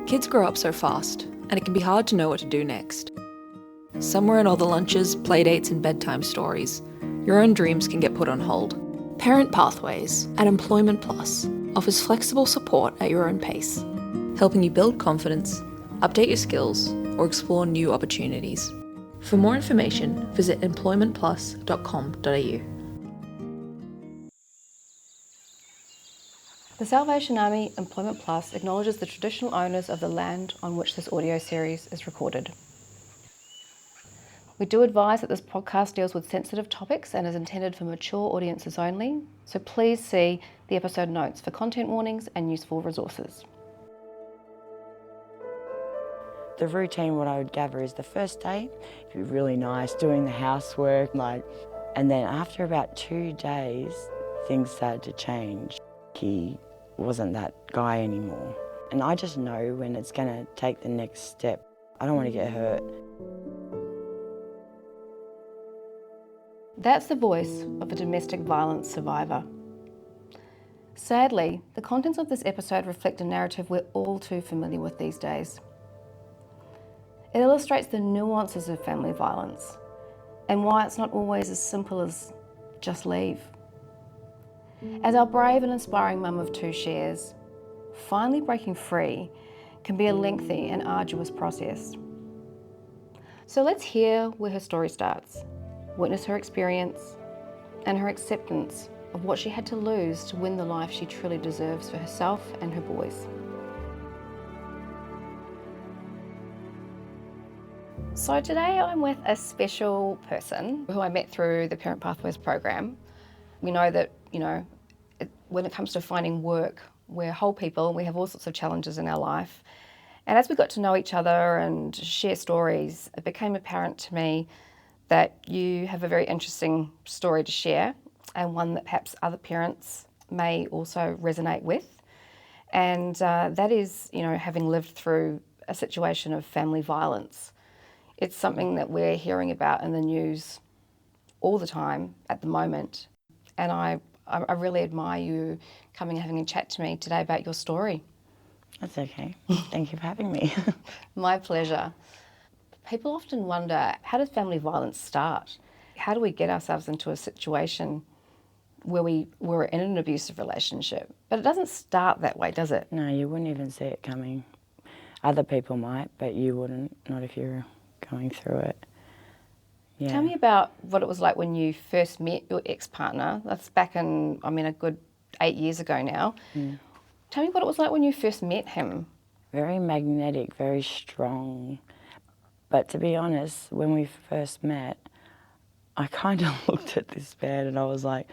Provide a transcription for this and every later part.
Kids grow up so fast, and it can be hard to know what to do next. Somewhere in all the lunches, playdates, and bedtime stories, your own dreams can get put on hold. Parent Pathways at Employment Plus offers flexible support at your own pace, helping you build confidence, update your skills, or explore new opportunities. For more information, visit employmentplus.com.au. The Salvation Army Employment Plus acknowledges the traditional owners of the land on which this audio series is recorded. We do advise that this podcast deals with sensitive topics and is intended for mature audiences only, so please see the episode notes for content warnings and useful resources. The routine, what I would gather, is the first day, it'd be really nice, doing the housework, and then after about 2 days, things started to change. He wasn't that guy anymore. And I just know when it's going to take the next step. I don't want to get hurt. That's the voice of a domestic violence survivor. Sadly, the contents of this episode reflect a narrative we're all too familiar with these days. It illustrates the nuances of family violence and why it's not always as simple as just leave. As our brave and inspiring mum of 2 shares, finally breaking free can be a lengthy and arduous process. So let's hear where her story starts, witness her experience and her acceptance of what she had to lose to win the life she truly deserves for herself and her boys. So today I'm with a special person who I met through the Parent Pathways program. We know that, when it comes to finding work, we're whole people and we have all sorts of challenges in our life. And as we got to know each other and share stories, it became apparent to me that you have a very interesting story to share and one that perhaps other parents may also resonate with. And that is, having lived through a situation of family violence. It's something that we're hearing about in the news all the time at the moment. And I really admire you coming and having a chat to me today about your story. That's okay. Thank you for having me. My pleasure. People often wonder, how does family violence start? How do we get ourselves into a situation where we're in an abusive relationship? But it doesn't start that way, does it? No, you wouldn't even see it coming. Other people might, but you wouldn't, not if you're going through it. Yeah. Tell me about what it was like when you first met your ex-partner. That's back in, a good 8 years ago now. Mm. Tell me what it was like when you first met him. Very magnetic, very strong. But to be honest, when we first met, I kind of looked at this man and I was like,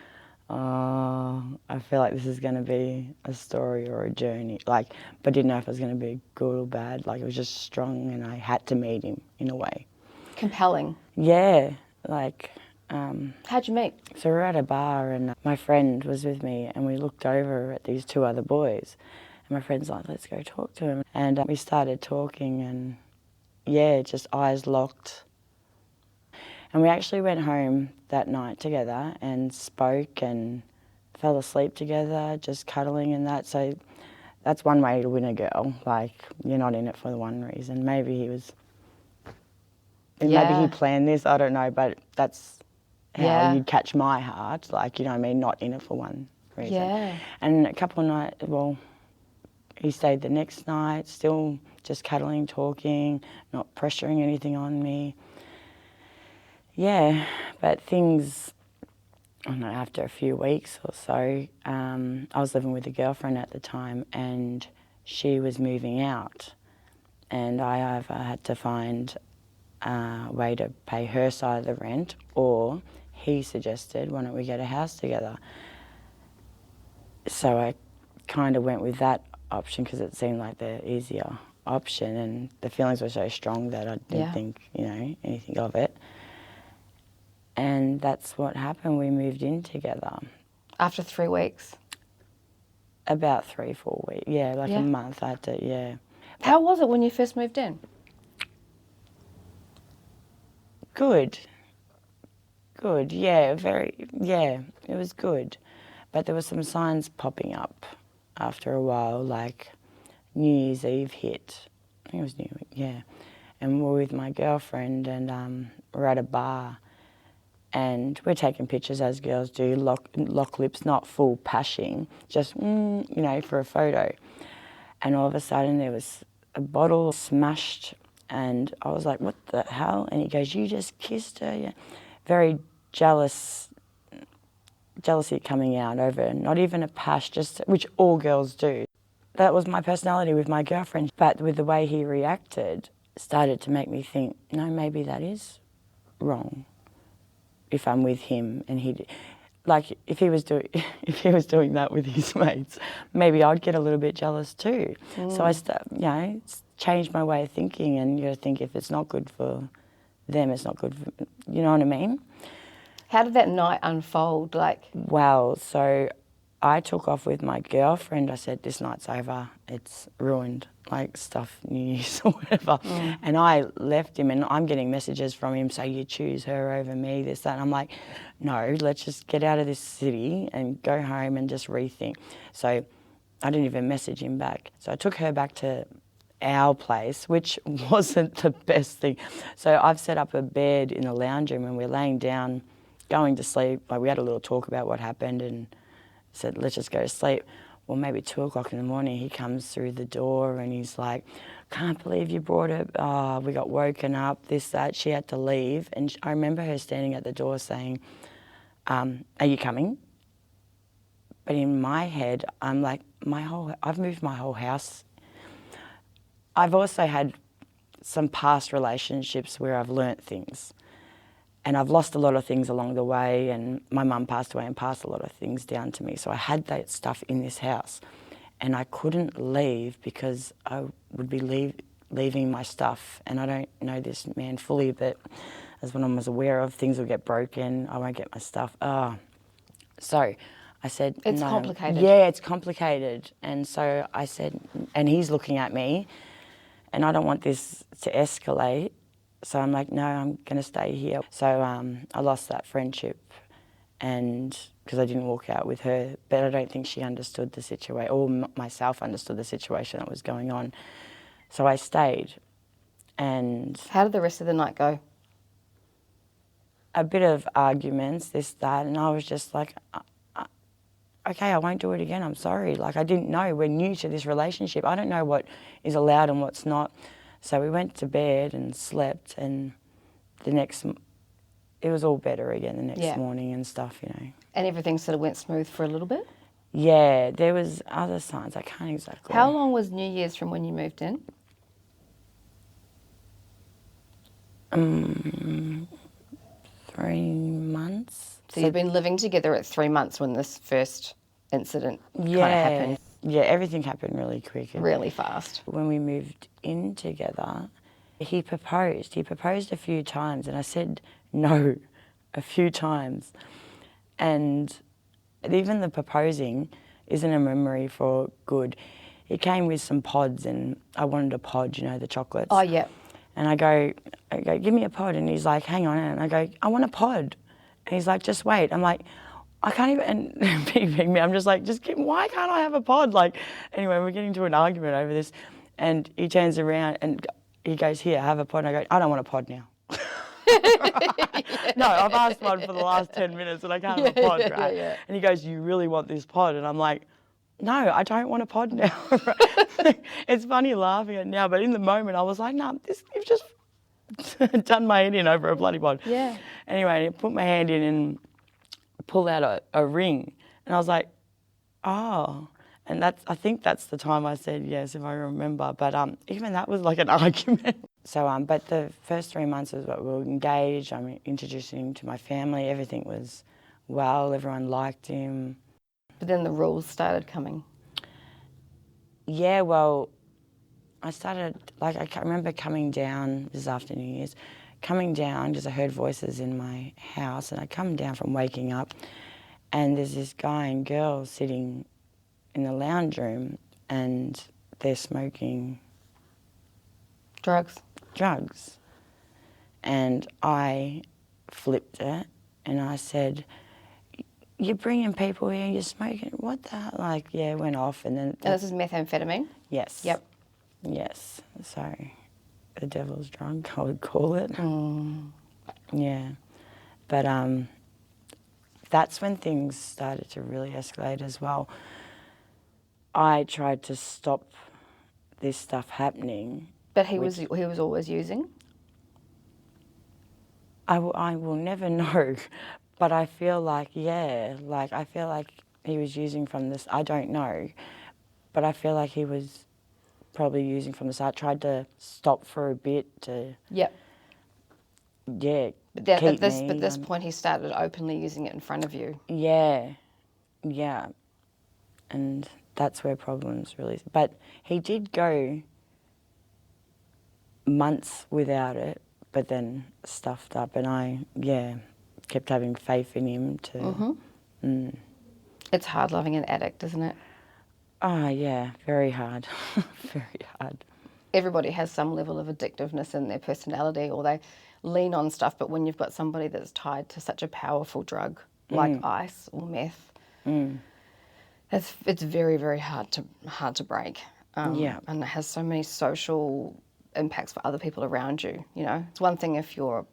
oh, I feel like this is going to be a story or a journey. But didn't know if it was going to be good or bad. It was just strong and I had to meet him in a way. Compelling. Yeah, How'd you meet? So we were at a bar and my friend was with me and we looked over at these 2 other boys and my friend's like, let's go talk to him. And we started talking and just eyes locked. And we actually went home that night together and spoke and fell asleep together, just cuddling and that. So that's one way to win a girl. You're not in it for the one reason. Maybe he was... Maybe he planned this, I don't know, but that's how you'd catch my heart, not in it for one reason. Yeah. And a couple of nights, he stayed the next night, still just cuddling, talking, not pressuring anything on me. Yeah, but things, after a few weeks or so, I was living with a girlfriend at the time and she was moving out and I either had to find a way to pay her side of the rent, or he suggested, why don't we get a house together? So I kind of went with that option because it seemed like the easier option and the feelings were so strong that I didn't think, anything of it. And that's what happened. We moved in together. After 3 weeks? About 3-4 weeks, a month I had to, How was it when you first moved in? Good, it was good. But there were some signs popping up after a while, New Year's Eve hit. I think it was and we're with my girlfriend and we're at a bar and we're taking pictures as girls do, lock lips, not full pashing, just, for a photo. And all of a sudden there was a bottle smashed and I was like, what the hell? And he goes, you just kissed her. Yeah. Very jealousy coming out over not even a pash, which all girls do. That was my personality with my girlfriend. But with the way he reacted, started to make me think, no, maybe that is wrong if I'm with him and if he was doing that with his mates, maybe I'd get a little bit jealous too. So I changed my way of thinking, and you got to think if it's not good for them, it's not good for, you know what I mean? How did that night unfold? Well, so I took off with my girlfriend. I said, this night's over. It's ruined, stuff, New Year's or whatever. And I left him and I'm getting messages from him, so you choose her over me, this, that. And I'm like, no, let's just get out of this city and go home and just rethink. So I didn't even message him back. So I took her back to our place, which wasn't the best thing. So I've set up a bed in the lounge room and we're laying down, going to sleep. We had a little talk about what happened and said, let's just go to sleep. Well, maybe 2 o'clock in the morning, he comes through the door and he's like, can't believe you brought her. Oh, we got woken up, this, that. She had to leave. And I remember her standing at the door saying, are you coming? But in my head, I'm like, I've moved my whole house. I've also had some past relationships where I've learnt things. And I've lost a lot of things along the way, and my mum passed away and passed a lot of things down to me. So I had that stuff in this house, and I couldn't leave because I would be leaving my stuff. And I don't know this man fully, but as when I was aware of, things will get broken, I won't get my stuff. So I said, it's no. complicated. Yeah, it's complicated. And so I said, and he's looking at me, and I don't want this to escalate. So I'm like, no, I'm going to stay here. So I lost that friendship and because I didn't walk out with her, but I don't think she understood the situation, or myself understood the situation that was going on. So I stayed. And how did the rest of the night go? A bit of arguments, this, that, and I was just like, okay, I won't do it again, I'm sorry. I didn't know, we're new to this relationship. I don't know what is allowed and what's not. So we went to bed and slept, and it was all better again the next morning and stuff, And everything sort of went smooth for a little bit? Yeah, there was other signs, I can't exactly. How long was New Year's from when you moved in? 3 months. So you've been living together at 3 months when this first incident kind of happened? Yeah, everything happened really quick. Really fast. When we moved in together, he proposed. He proposed a few times and I said no a few times. And even the proposing isn't a memory for good. He came with some pods and I wanted a pod, the chocolates. Oh, yeah. And I go, give me a pod. And he's like, hang on. And I go, I want a pod. And he's like, just wait. I'm like, I can't even, and I'm just like, why can't I have a pod? Anyway, we're getting into an argument over this. And he turns around and he goes, here, have a pod. And I go, I don't want a pod now. No, I've asked one for the last 10 minutes and I can't have a pod, right? Yeah. And he goes, you really want this pod? And I'm like, no, I don't want a pod now. It's funny laughing at it now, but in the moment I was like, no, you've just done my head in over a bloody pod. Yeah. Anyway, I put my hand in and pull out a ring. And I was like, oh. And I think that's the time I said yes, if I remember. But even that was like an argument. So, but the first 3 months was what we were engaged. I'm introducing him to my family. Everything was well. Everyone liked him. But then the rules started coming. Yeah, well, I started, I remember coming down, this is after New Year's, coming down because I heard voices in my house and I come down from waking up and there's this guy and girl sitting in the lounge room and they're smoking drugs. And I flipped it and I said, you're bringing people here, you're smoking, what the hell? Yeah, it went off and then... And this is methamphetamine? Yes. Yep. Yes. So the devil's drug, I would call it. Yeah. But that's when things started to really escalate as well. I tried to stop this stuff happening. But he was always using? I will never know, but I feel like, yeah, like I feel like he was using from this, I don't know, but I feel like he was probably using from the start. Tried to stop for a bit to, Yep. yeah, But then keep at this point he started openly using it in front of you. Yeah, yeah, and that's where problems really, but he did go months without it, but then stuffed up, and I, yeah, kept having faith in him to. It's hard loving an addict, isn't it? Oh, yeah, very hard, very hard. Everybody has some level of addictiveness in their personality, or they lean on stuff, but when you've got somebody that's tied to such a powerful drug like ice or meth, it's very, very hard to break. Yeah. And it has so many social impacts for other people around you, you know. It's one thing if you're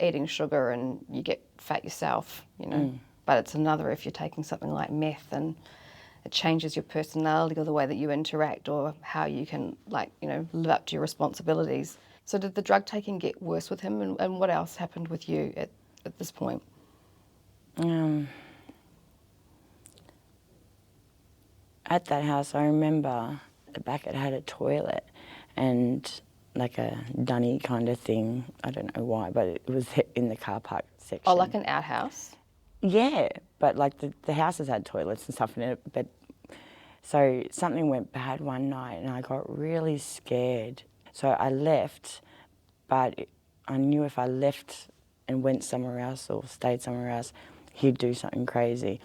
eating sugar and you get fat yourself, you know, but it's another if you're taking something like meth and it changes your personality or the way that you interact or how you can, like, you know, live up to your responsibilities. So did the drug taking get worse with him, and what else happened with you at this point? At that house, I remember the back it had a toilet and like a dunny kind of thing. I don't know why, but it was in the car park section. Oh, like an outhouse? Yeah, but like the houses had toilets and stuff in it. But so something went bad one night and I got really scared. So I left, but I knew if I left and went somewhere else or stayed somewhere else, he'd do something crazy.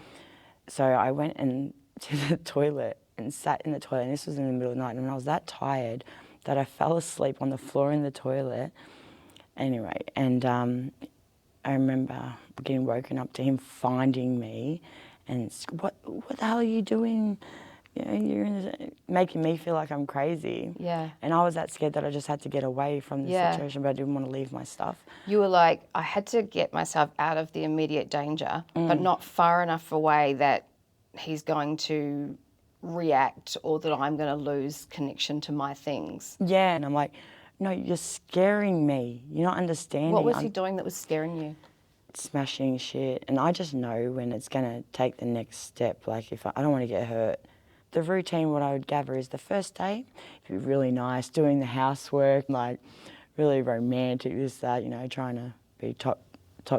So I went to the toilet and sat in the toilet, and this was in the middle of the night, and I was that tired that I fell asleep on the floor in the toilet. Anyway, and I remember getting woken up to him finding me and what the hell are you doing? You know, making me feel like I'm crazy. Yeah. And I was that scared that I just had to get away from the situation, but I didn't want to leave my stuff. You were like, I had to get myself out of the immediate danger, but not far enough away that he's going to react or that I'm going to lose connection to my things. Yeah, and I'm like, no, you're scaring me. You're not understanding. What was he doing that was scaring you? Smashing shit. And I just know when it's going to take the next step. Like, if I don't want to get hurt. The routine, what I would gather is the first day, it'd be really nice, doing the housework, like really romantic, this, that, you know, trying to be top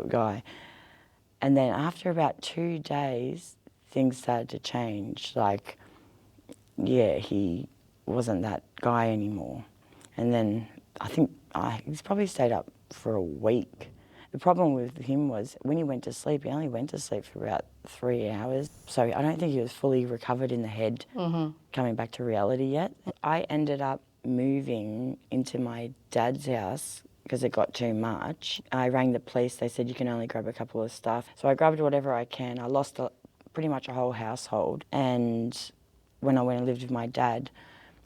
guy. And then after about 2 days, things started to change. Like, yeah, he wasn't that guy anymore. And then I think he's probably stayed up for a week. The problem with him was when he went to sleep, he only went to sleep for about 3 hours. So I don't think he was fully recovered in the head, coming back to reality yet. I ended up moving into my dad's house because it got too much. I rang the police. They said you can only grab a couple of stuff. So I grabbed whatever I can. I lost pretty much a whole household. And when I went and lived with my dad,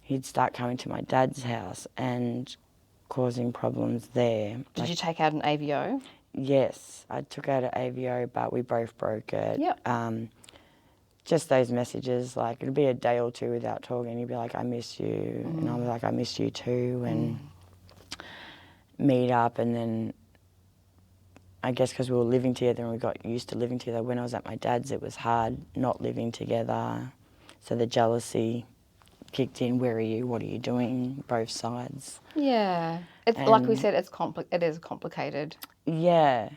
he'd start coming to my dad's house and causing problems there. Did you take out an AVO? Yes, I took out an AVO, but we both broke it. Yep. Just those messages, like it'd be a day or two without talking. He'd be like, I miss you. And I was like, I miss you too. And meet up. And then I guess because we were living together and we got used to living together, when I was at my dad's, it was hard not living together. So the jealousy kicked in. Where are you? What are you doing? Both sides. Yeah. It's like we said, it is complicated. Yeah,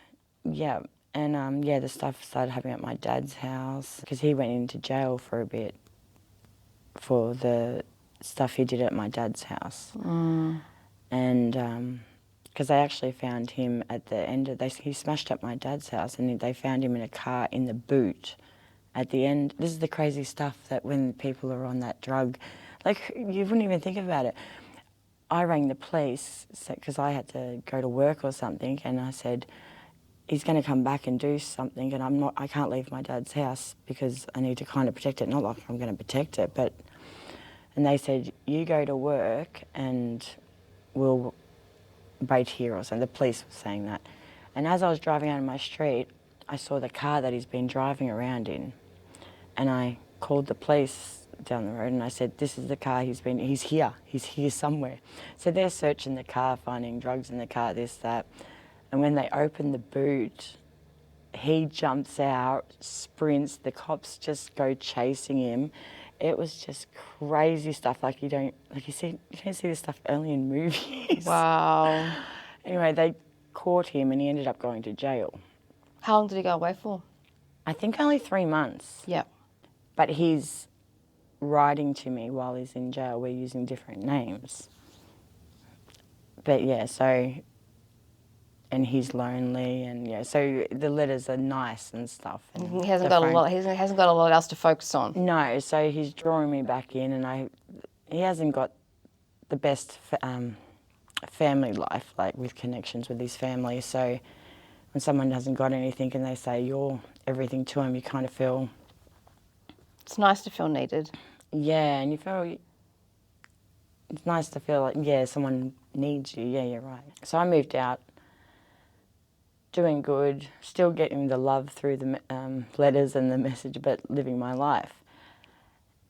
yeah. And the stuff started happening at my dad's house because he went into jail for a bit for the stuff he did at my dad's house. And because they actually found him at the end of, he smashed up my dad's house and they found him in a car in the boot at the end. This is the crazy stuff that when people are on that drug, like you wouldn't even think about it. I rang the police because I had to go to work or something, and I said, he's going to come back and do something, and I can't leave my dad's house because I need to kind of protect it. Not like I'm going to protect it, but And they said, you go to work and we'll wait here or something. The police were saying that. And as I was driving out of my street, I saw the car that he's been driving around in. And I called the police down the road and I said, this is the car he's here somewhere. So they're searching the car, finding drugs in the car, this, that. And when they open the boot, he jumps out, sprints, the cops just go chasing him. It was just crazy stuff, you don't see this stuff only in movies. Wow. Anyway, they caught him and he ended up going to jail. How long did he go away for? I think only 3 months. Yeah. But he's writing to me while he's in jail. We're using different names. But yeah, so, and he's lonely, and yeah, so the letters are nice and stuff. And He hasn't got a lot. He hasn't got a lot else to focus on. No, so he's drawing me back in, and he hasn't got the best family life, with connections with his family. So when someone hasn't got anything and they say you're everything to him, you kind of feel. It's nice to feel needed. Yeah, and you feel. It's nice to feel like someone needs you. Yeah, you're right. So I moved out. Doing good, still getting the love through the letters and the message, but living my life.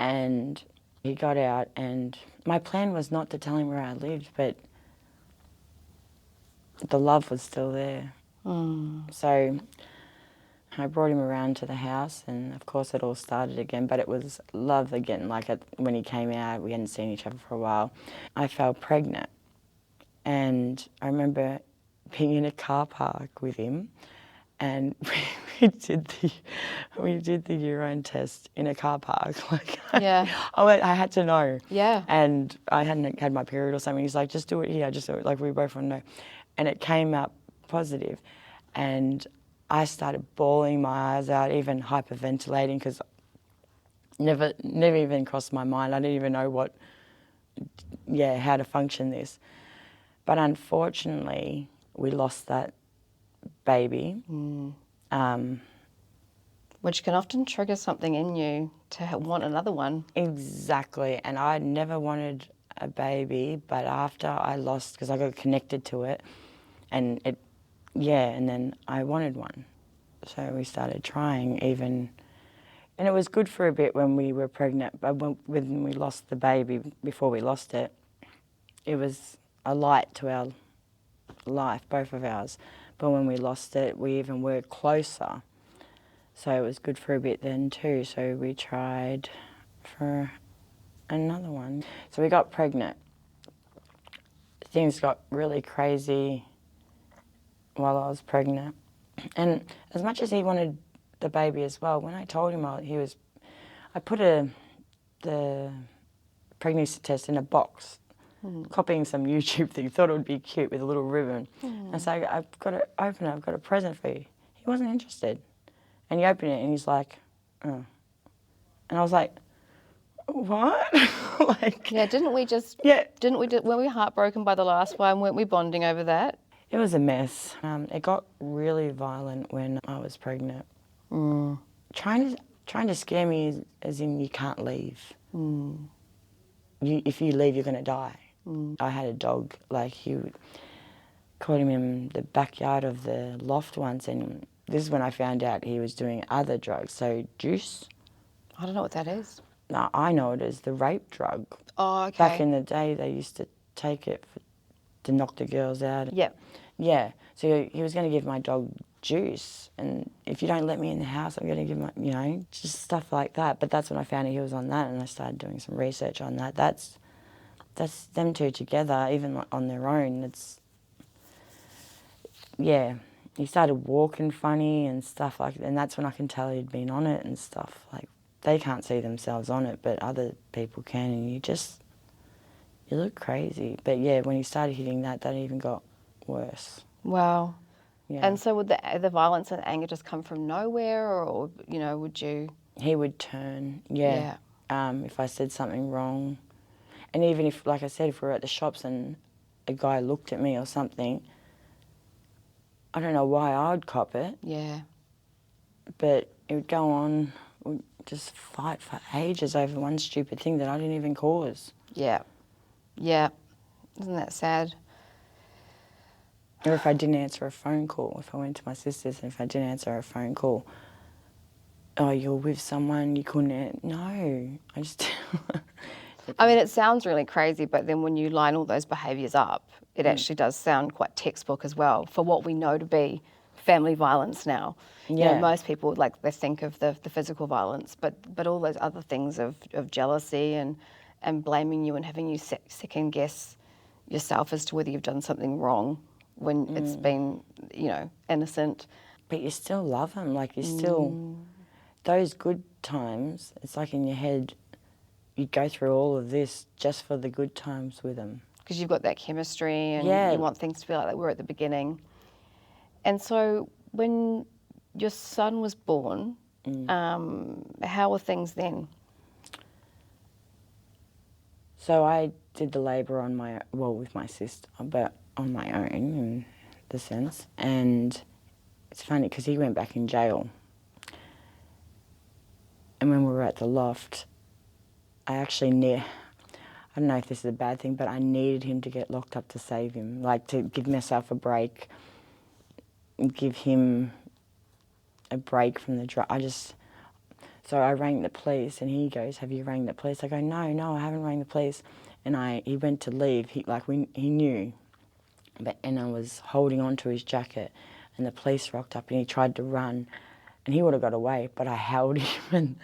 And he got out, and my plan was not to tell him where I lived, but the love was still there. So I brought him around to the house, and of course it all started again, but it was love again. When he came out, we hadn't seen each other for a while. I fell pregnant, and I remember being in a car park with him, and we did the urine test in a car park. Yeah. I had to know. Yeah. And I hadn't had my period or something. He's like, just do it here, just do it. We both want to know. And it came up positive, and I started bawling my eyes out, even hyperventilating, because never even crossed my mind. I didn't even know how to function this. But unfortunately, we lost that baby. Which can often trigger something in you to want another one. Exactly. And I never wanted a baby, but after I lost, because I got connected to it, and then I wanted one. So we started trying even, and it was good for a bit when we were pregnant, but when we lost the baby, before we lost it, it was a light to our life, both of ours. But when we lost it, we even were closer. So it was good for a bit then too. So we tried for another one. So we got pregnant. Things got really crazy while I was pregnant. And as much as he wanted the baby as well, when I told him I put the pregnancy test in a box, copying some YouTube thing, thought it would be cute with a little ribbon. And so I've got to open it, I've got a present for you. He wasn't interested. And he opened it and he's like, oh. And I was like, what? Were we heartbroken by the last one? Weren't we bonding over that? It was a mess. It got really violent when I was pregnant. Trying to scare me as in you can't leave. If you leave, you're going to die. I had a dog, caught him in the backyard of the loft once, and this is when I found out he was doing other drugs. So juice. I don't know what that is. No, I know it as the rape drug. Oh, okay. Back in the day, they used to take it to knock the girls out. Yep. Yeah. So he was going to give my dog juice, and if you don't let me in the house, I'm going to give just stuff like that. But that's when I found out he was on that, and I started doing some research on that. That's them two together, even on their own. He started walking funny and stuff like that, and that's when I can tell he'd been on it and stuff. They can't see themselves on it, but other people can, and you look crazy. But yeah, when he started hitting that even got worse. Wow. Yeah. And so would the violence and anger just come from nowhere, or would you? He would turn, yeah. If I said something wrong. And even if, like I said, if we were at the shops and a guy looked at me or something, I don't know why I would cop it. Yeah. But it would go on we just fight for ages over one stupid thing that I didn't even cause. Yeah. Yeah. Isn't that sad? Or if I didn't answer a phone call, if I went to my sister's and if I didn't answer a phone call, oh, you're with someone, you couldn't, no, I just... I mean, it sounds really crazy, but then when you line all those behaviours up, it actually does sound quite textbook as well for what we know to be family violence now. You know, Yeah. most people, like, they think of the physical violence, but all those other things of jealousy and blaming you and having you second guess yourself as to whether you've done something wrong when it's been, you know, innocent. But you still love them, like you still... Those good times, it's like in your head, you go through all of this just for the good times with them. Because you've got that chemistry and Yeah. you want things to be like they were at the beginning. And so when your son was born, how were things then? So I did the labour on my, well, with my sister, but on my own in the sense. And it's funny because he went back in jail. And when we were at the loft, I actually I don't know if this is a bad thing, but I needed him to get locked up to save him, like to give myself a break, give him a break from the drug. So I rang the police and he goes, have you rang the police? I go, no, I haven't rang the police. And he went to leave, he knew, and I was holding on to his jacket and the police rocked up and he tried to run and he would have got away, but I held him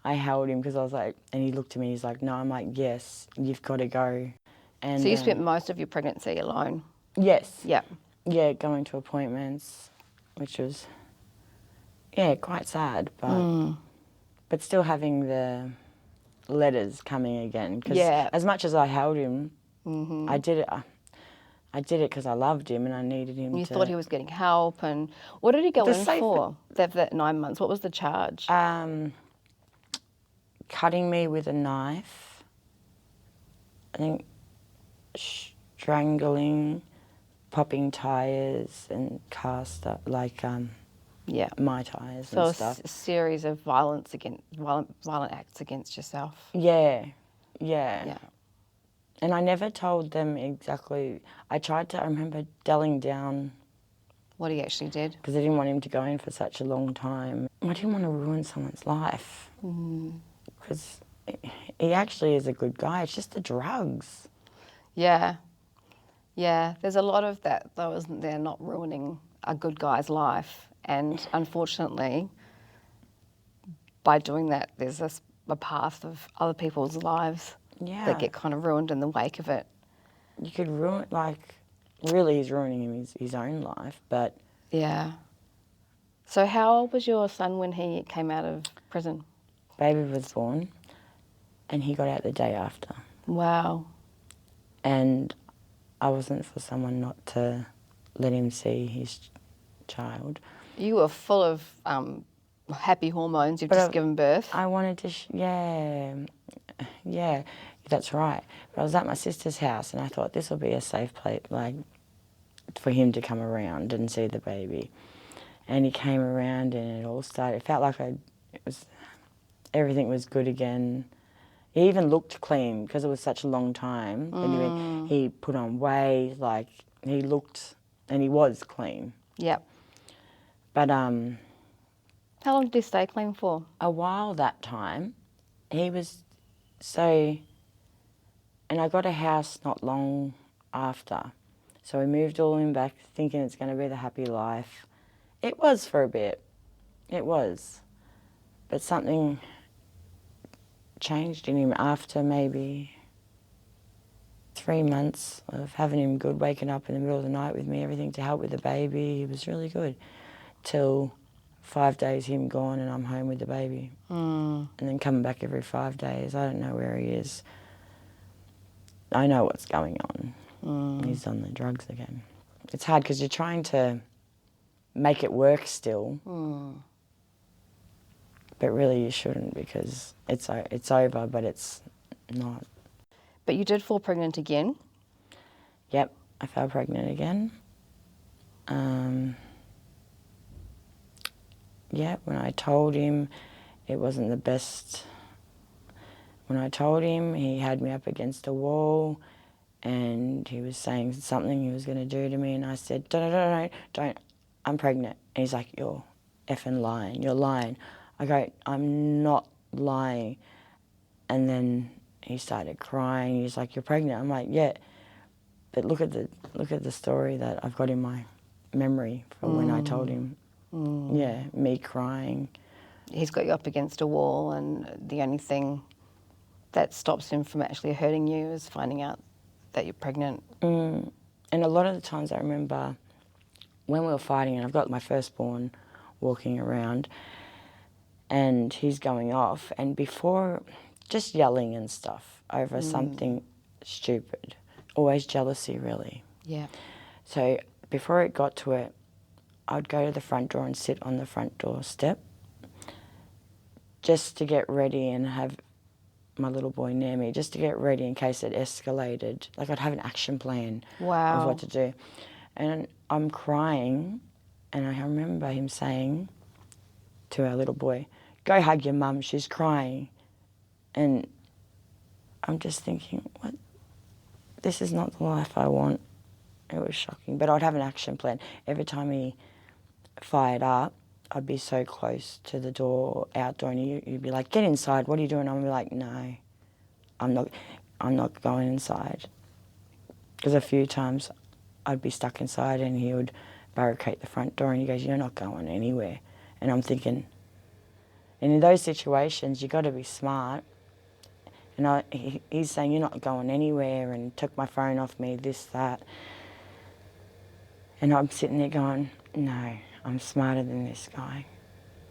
because I was like, and he looked at me, he's like, no, I'm like, yes, you've got to go. And So you spent most of your pregnancy alone? Yes. Yeah. Yeah, going to appointments, which was, yeah, quite sad, but still having the letters coming again. Because as much as I held him, I did it. I did it because I loved him and I needed him You to... thought he was getting help, and what did he go in for? That 9 months. What was the charge? Cutting me with a knife, I think strangling, popping tyres and my tyres and stuff. So a series of violent acts against yourself. Yeah. Yeah. And I never told them exactly. I remember delling down. What he actually did. Because I didn't want him to go in for such a long time. I didn't want to ruin someone's life. Because he actually is a good guy. It's just the drugs. Yeah. Yeah. There's a lot of that, though, isn't there? Not ruining a good guy's life. And unfortunately, by doing that, there's a path of other people's lives that get kind of ruined in the wake of it. You could ruin, really he's ruining his own life, but... Yeah. So how old was your son when he came out of prison? Baby was born and he got out the day after. Wow. And I wasn't for someone not to let him see his child. You were full of happy hormones. You've just given birth. I wanted to, yeah, that's right. But I was at my sister's house and I thought this will be a safe place, for him to come around and see the baby. And he came around and it all started, it felt like everything was good again. He even looked clean because it was such a long time. And he put on weight, he looked, and he was clean. Yep. But how long did he stay clean for? A while that time. He was and I got a house not long after. So we moved all in back thinking it's going to be the happy life. It was for a bit. It was. But something changed in him after maybe 3 months of having him good, waking up in the middle of the night with me, everything to help with the baby. He was really good. Till 5 days him gone and I'm home with the baby. And then coming back every 5 days. I don't know where he is. I know what's going on. He's on the drugs again. It's hard because you're trying to make it work still. But really you shouldn't because it's over, but it's not. But you did fall pregnant again? Yep, I fell pregnant again. Yeah, when I told him, it wasn't the best. When I told him, he had me up against a wall and he was saying something he was going to do to me, and I said, don't, I'm pregnant. And he's like, you're effing lying, you're lying. I go, I'm not lying. And then he started crying. He's like, you're pregnant. I'm like, yeah. But look at the story that I've got in my memory from when I told him. Yeah, me crying. He's got you up against a wall, and the only thing that stops him from actually hurting you is finding out that you're pregnant. And a lot of the times I remember when we were fighting, and I've got my firstborn walking around, and he's going off, and before, just yelling and stuff over something stupid. Always jealousy, really. Yeah. So before it got to it, I'd go to the front door and sit on the front door step just to get ready and have my little boy near me, just to get ready in case it escalated. Like, I'd have an action plan of what to do. And I'm crying, and I remember him saying to our little boy, go hug your mum, she's crying. And I'm just thinking, what? This is not the life I want. It was shocking. But I'd have an action plan. Every time he fired up, I'd be so close to the door, outdoor, and you'd be like, get inside, what are you doing? I'd be like, no, I'm not going inside. Because a few times I'd be stuck inside and he would barricade the front door and he goes, you're not going anywhere. And I'm thinking, and in those situations, you've got to be smart. And he's saying, you're not going anywhere, and took my phone off me, this, that. And I'm sitting there going, no, I'm smarter than this guy.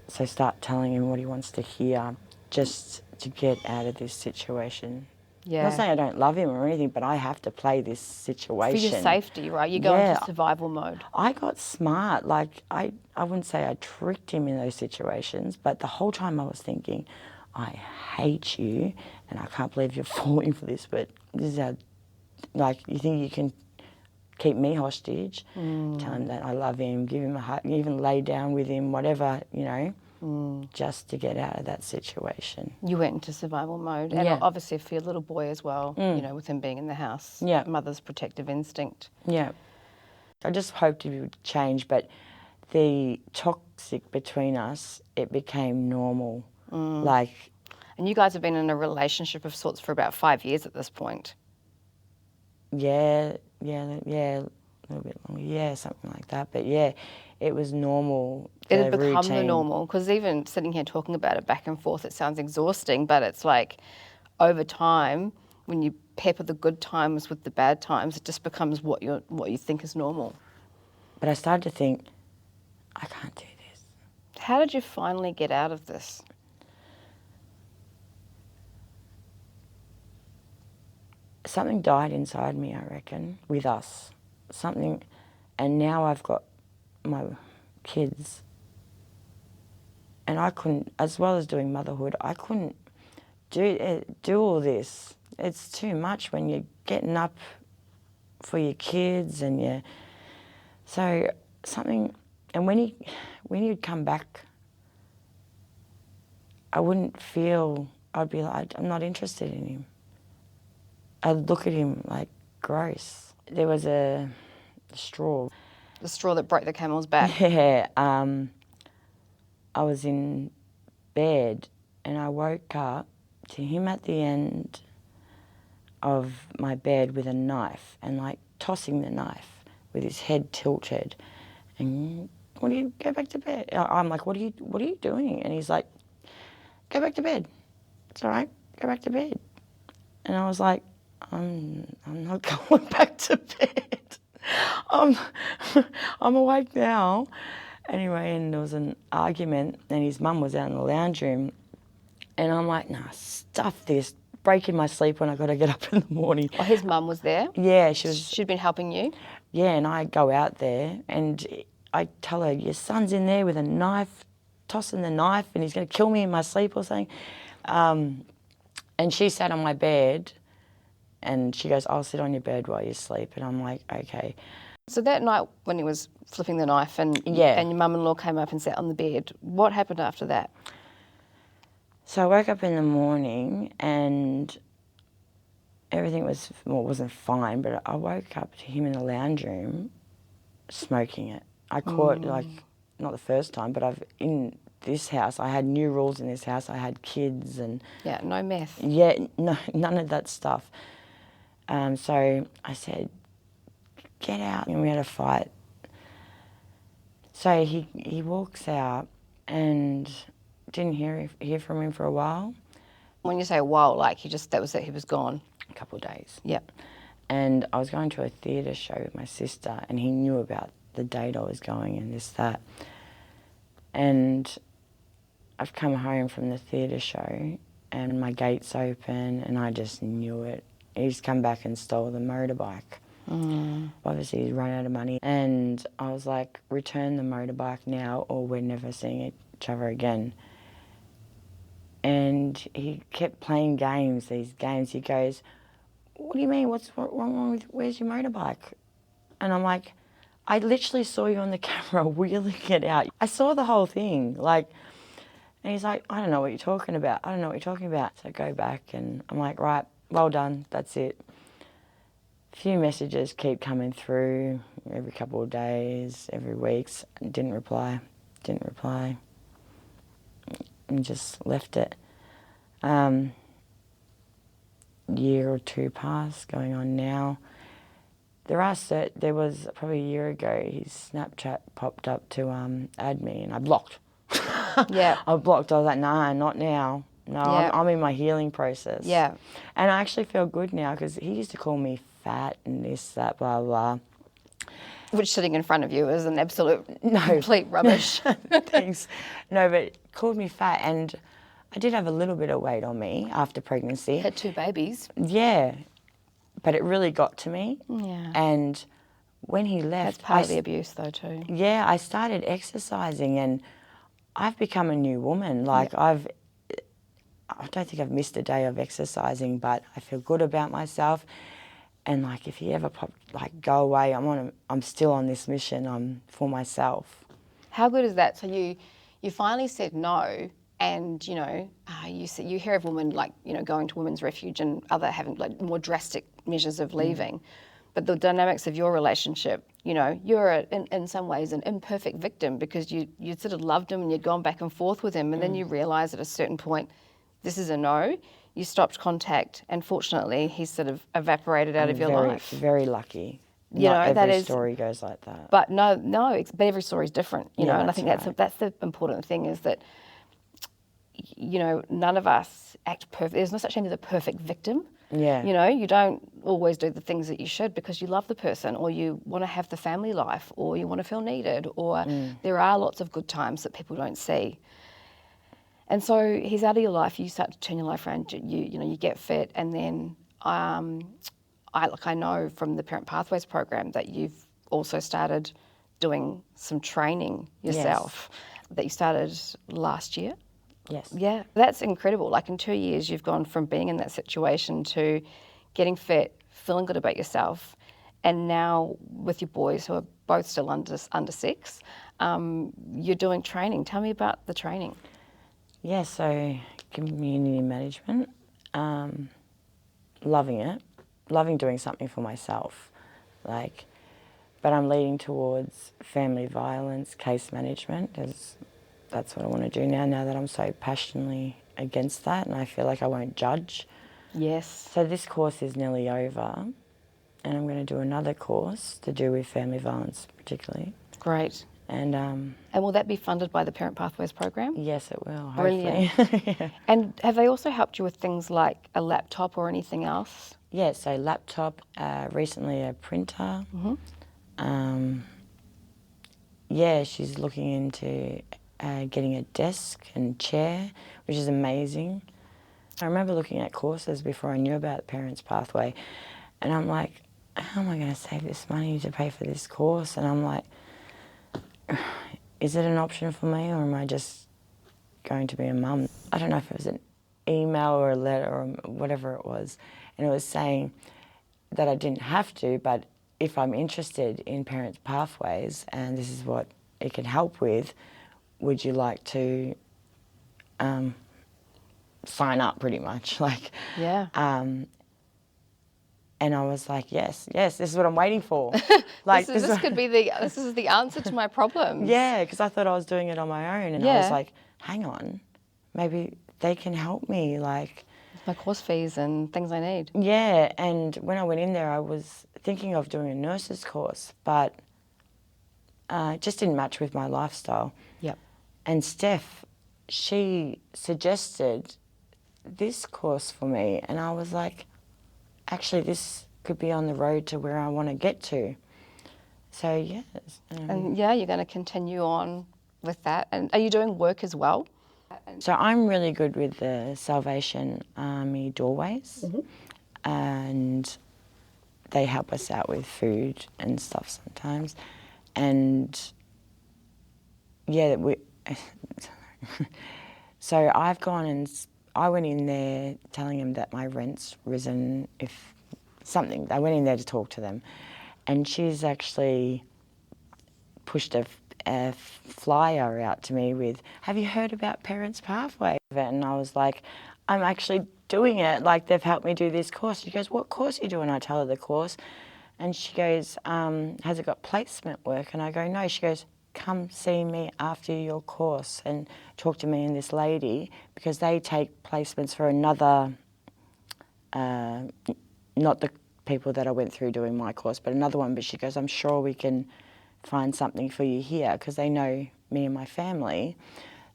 So start telling him what he wants to hear just to get out of this situation. Yeah. I'm not saying I don't love him or anything, but I have to play this situation. For your safety, right? You go into survival mode. I got smart. Like, I wouldn't say I tricked him in those situations, but the whole time I was thinking, I hate you and I can't believe you're falling for this, but this is how, like, you think you can keep me hostage, tell him that I love him, give him a hug, even lay down with him, whatever, you know, just to get out of that situation. You went into survival mode, and obviously for your little boy as well, you know, with him being in the house, mother's protective instinct. Yeah. I just hoped it would change, but the toxic between us, it became normal. Like, and you guys have been in a relationship of sorts for about 5 years at this point. Yeah, a little bit longer, something like that. But yeah, it was normal. It had become the normal, because even sitting here talking about it back and forth, it sounds exhausting, but it's like over time, when you pepper the good times with the bad times, it just becomes what you think is normal. But I started to think, I can't do this. How did you finally get out of this? Something died inside me, I reckon, with us. Something, and now I've got my kids. And I couldn't, as well as doing motherhood, I couldn't do all this. It's too much when you're getting up for your kids and you. So something, and when he'd come back, I wouldn't feel. I'd be like, I'm not interested in him. I'd look at him like gross. There was a straw. The straw that broke the camel's back. Yeah. I was in bed and I woke up to him at the end of my bed with a knife and like tossing the knife with his head tilted. And what do you go back to bed? I'm like, what are you doing? And he's like, go back to bed. It's all right. Go back to bed. And I was like, I'm not going back to bed. I'm awake now. Anyway, and there was an argument, and his mum was out in the lounge room, and I'm like, nah, stuff this, breaking my sleep when I got to get up in the morning. Oh, his mum was there? Yeah, she was. She'd been helping you? Yeah, and I go out there, and I tell her, your son's in there with a knife, tossing the knife, and he's going to kill me in my sleep or something. And she sat on my bed, and she goes, I'll sit on your bed while you sleep. And I'm like, okay. So that night when he was flipping the knife and your mum-in-law came up and sat on the bed, what happened after that? So I woke up in the morning and everything was, well, it wasn't fine, but I woke up to him in the lounge room smoking it. I caught, like, not the first time, but in this house, I had new rules in this house. I had kids and... Yeah, no meth. Yeah, no, none of that stuff. So I said, get out, and we had a fight. So he walks out and didn't hear from him for a while. When you say a while, like that was it, he was gone. A couple of days. Yeah. And I was going to a theatre show with my sister, and he knew about the date I was going and this, that. And I've come home from the theatre show and my gate's open and I just knew it. He's come back and stole the motorbike. Obviously he's run out of money, and I was like, return the motorbike now or we're never seeing each other again. And he kept playing these games. He goes, what do you mean, what's wrong with, where's your motorbike? And I'm like, I literally saw you on the camera wheeling it out. I saw the whole thing, like, and he's like, I don't know what you're talking about. I don't know what you're talking about. So I go back and I'm like, right, well done, that's it. A few messages keep coming through every couple of days, every week. Didn't reply, and just left it. Year or two past, going on now. There was probably a year ago, his Snapchat popped up to add me, and I blocked. Yeah. I blocked. I was like, nah, not now. No, Yeah. I'm in my healing process. Yeah. And I actually feel good now, because he used to call me fat and this, that, blah, blah. Which sitting in front of you is an absolute complete rubbish. Thanks. No, but called me fat, and I did have a little bit of weight on me after pregnancy. Had 2 babies. Yeah, but it really got to me. Yeah. And when he left... That's part of the abuse though too. Yeah, I started exercising and I've become a new woman. Like, I don't think I've missed a day of exercising, but I feel good about myself. And like, if he ever go away, I'm still on this mission for myself. How good is that? So you finally said no, and you hear of women going to women's refuge and other having like more drastic measures of leaving, but the dynamics of your relationship, you're in some ways an imperfect victim, because you sort of loved him and you'd gone back and forth with him, and then you realise at a certain point, this is a no. You stopped contact, and fortunately, he's sort of evaporated out of your life. Very lucky. Not every story goes like that. But but every story is different, and I think that's the important thing, is that none of us act perfect. There's no such thing as a perfect victim. Yeah. You don't always do the things that you should because you love the person, or you want to have the family life, or you want to feel needed, or there are lots of good times that people don't see. And so he's out of your life. You start to turn your life around. You get fit, and then I know from the Parent Pathways program that you've also started doing some training yourself. That you started last year. Yes. Yeah, that's incredible. Like, in 2 years, you've gone from being in that situation to getting fit, feeling good about yourself, and now with your boys, who are both still under 6, you're doing training. Tell me about the training. Yeah, so community management, loving it, loving doing something for myself, but I'm leading towards family violence, case management, because that's what I want to do now that I'm so passionately against that, and I feel like I won't judge. Yes. So this course is nearly over, and I'm going to do another course to do with family violence particularly. Great. And will that be funded by the Parent Pathways program? Yes, it will, hopefully. Brilliant. Yeah. And have they also helped you with things like a laptop or anything else? Yeah, so laptop, recently a printer. Yeah, she's looking into getting a desk and chair, which is amazing. I remember looking at courses before I knew about the Parents Pathway, and I'm like, how am I going to save this money to pay for this course? And I'm like, is it an option for me, or am I just going to be a mum? I don't know if it was an email or a letter or whatever it was, and it was saying that I didn't have to, but if I'm interested in Parents Pathways and this is what it can help with, would you like to sign up pretty much. Like, Yeah. and I was like, yes, this is what I'm waiting for. Like this is the answer to my problems. Yeah, because I thought I was doing it on my own, and I was Yeah. like, hang on, maybe they can help me. Like, My course fees and things I need. yeah, and when I went in there, I was thinking of doing a nurse's course, but it just didn't match with my lifestyle. Yep. And Steph, she suggested this course for me, and I was like, actually, this could be on the road to where I want to get to. So, yes. And yeah, you're going to continue on with that. And are you doing work as well? So I'm really good with the Salvation Army doorways, and they help us out with food and stuff sometimes. And yeah, so I've gone and I went in there telling them that my rent's risen, if something. I went in there to talk to them, and she's actually pushed a flyer out to me with, have you heard about Parents Pathway? And I was like, I'm actually doing it. Like, they've helped me do this course. She goes, what course are you doing? I tell her the course. And she goes, has it got placement work? And I go, no. She goes, come see me after your course and talk to me and this lady, because they take placements for another, not the people that I went through doing my course, but another one. But she goes, I'm sure we can find something for you here, because they know me and my family.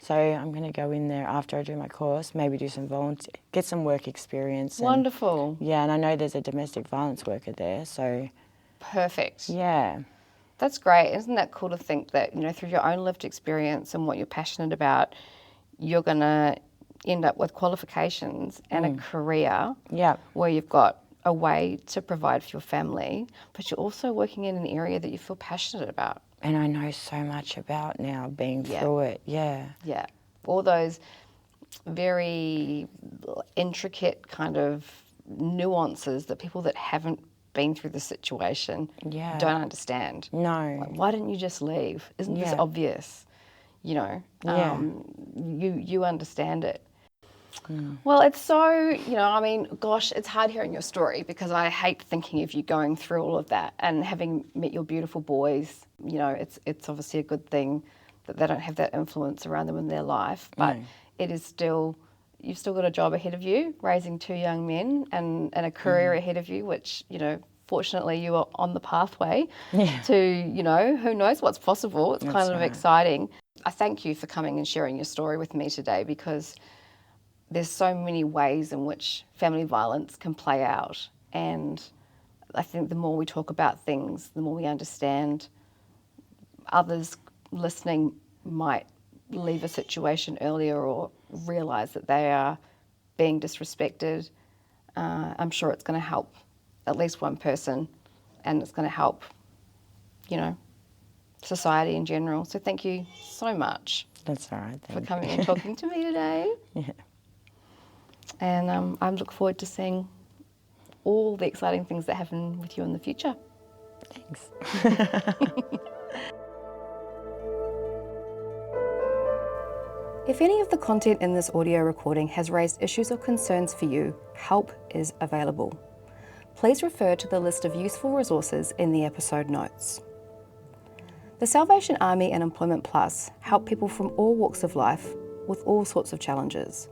So I'm going to go in there after I do my course, maybe do some volunteer, get some work experience. Wonderful. Yeah, and I know there's a domestic violence worker there, so Perfect. yeah. That's great. Isn't that cool to think that, you know, through your own lived experience and what you're passionate about, you're going to end up with qualifications and a career where you've got a way to provide for your family, but you're also working in an area that you feel passionate about. And I know so much about now being through it, yeah. All those very intricate kind of nuances that people that haven't been through the situation don't understand. No. Like, why didn't you just leave? Isn't this obvious? You know, you understand it. Well, it's so, you know, I mean, gosh, it's hard hearing your story, because I hate thinking of you going through all of that, and having met your beautiful boys, you know, it's obviously a good thing that they don't have that influence around them in their life, but it is still, you've still got a job ahead of you, raising two young men and a career ahead of you, which, you know, fortunately you are on the pathway to, you know, who knows what's possible. It's kind of exciting. I thank you for coming and sharing your story with me today, because there's so many ways in which family violence can play out. And I think the more we talk about things, the more we understand. Others listening might leave a situation earlier or realise that they are being disrespected. I'm sure it's going to help at least one person, and it's going to help, you know, society in general. So thank you so much. That's all right. For coming and talking to me today. And I look forward to seeing all the exciting things that happen with you in the future. Thanks. If any of the content in this audio recording has raised issues or concerns for you, help is available. Please refer to the list of useful resources in the episode notes. The Salvation Army and Employment Plus help people from all walks of life with all sorts of challenges.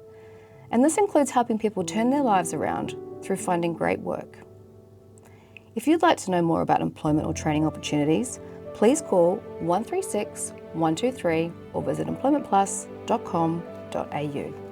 And this includes helping people turn their lives around through finding great work. If you'd like to know more about employment or training opportunities, please call 136 123 or visit employmentplus.com.au.